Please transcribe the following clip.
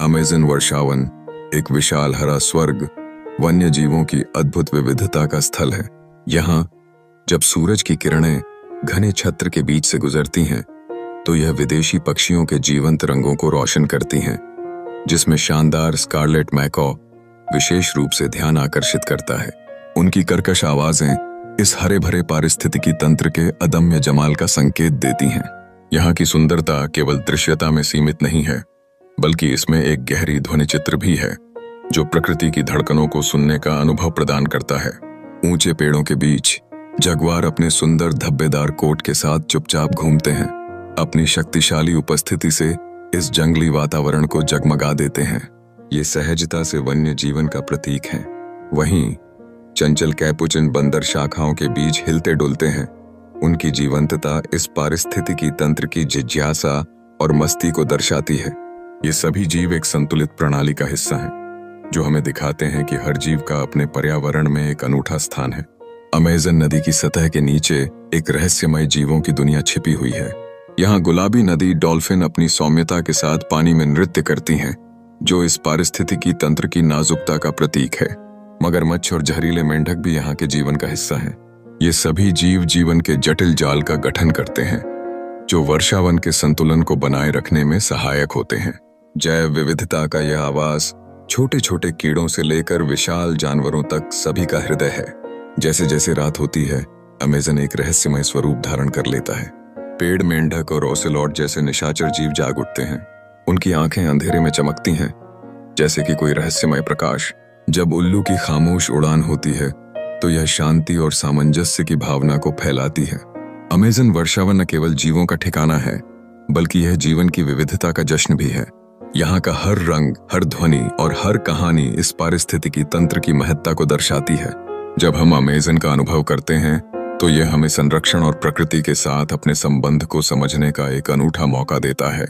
Amazon वर्षावन एक विशाल हरा स्वर्ग, वन्य जीवों की अद्भुत विविधता का स्थल है। यहाँ जब सूरज की किरणें घने छत्र के बीच से गुजरती हैं, तो यह विदेशी पक्षियों के जीवंत रंगों को रोशन करती हैं, जिसमें शानदार स्कारलेट मैकॉ विशेष रूप से ध्यान आकर्षित करता है। उनकी कर्कश आवाजें इस हरे भरे पारिस्थितिकी तंत्र के अदम्य जमाल का संकेत देती हैं। यहाँ की सुंदरता केवल दृश्यता में सीमित नहीं है, बल्कि इसमें एक गहरी ध्वनि चित्र भी है, जो प्रकृति की धड़कनों को सुनने का अनुभव प्रदान करता है। ऊंचे पेड़ों के बीच जगुआर अपने सुंदर धब्बेदार कोट के साथ चुपचाप घूमते हैं, अपनी शक्तिशाली उपस्थिति से इस जंगली वातावरण को जगमगा देते हैं। ये सहजता से वन्य जीवन का प्रतीक हैं। वहीं चंचल कैपुचिन बंदर शाखाओं के बीच हिलते डुलते हैं। उनकी जीवंतता इस पारिस्थितिकी तंत्र की जिज्ञासा और मस्ती को दर्शाती है। ये सभी जीव एक संतुलित प्रणाली का हिस्सा हैं, जो हमें दिखाते हैं कि हर जीव का अपने पर्यावरण में एक अनूठा स्थान है। अमेज़न नदी की सतह के नीचे एक रहस्यमय जीवों की दुनिया छिपी हुई है। यहाँ गुलाबी नदी डॉल्फिन अपनी सौम्यता के साथ पानी में नृत्य करती हैं, जो इस पारिस्थितिकी तंत्र की नाजुकता का प्रतीक है। मगरमच्छ और जहरीले मेंढक भी यहाँ के जीवन का हिस्सा हैं। ये सभी जीव जीवन के जटिल जाल का गठन करते हैं, जो वर्षावन के संतुलन को बनाए रखने में सहायक होते हैं। जैव विविधता का यह आवास छोटे छोटे कीड़ों से लेकर विशाल जानवरों तक सभी का हृदय है। जैसे जैसे रात होती है, अमेज़न एक रहस्यमय स्वरूप धारण कर लेता है। पेड़ मेंढक और ओसेलॉट जैसे निशाचर जीव जाग उठते हैं। उनकी आंखें अंधेरे में चमकती हैं, जैसे कि कोई रहस्यमय प्रकाश। जब उल्लू की खामोश उड़ान होती है, तो यह शांति और सामंजस्य की भावना को फैलाती है। अमेज़न वर्षावन न केवल जीवों का ठिकाना है, बल्कि यह जीवन की विविधता का जश्न भी है। यहाँ का हर रंग, हर ध्वनि और हर कहानी इस पारिस्थितिकी तंत्र की महत्ता को दर्शाती है। जब हम अमेज़न का अनुभव करते हैं, तो यह हमें संरक्षण और प्रकृति के साथ अपने संबंध को समझने का एक अनूठा मौका देता है।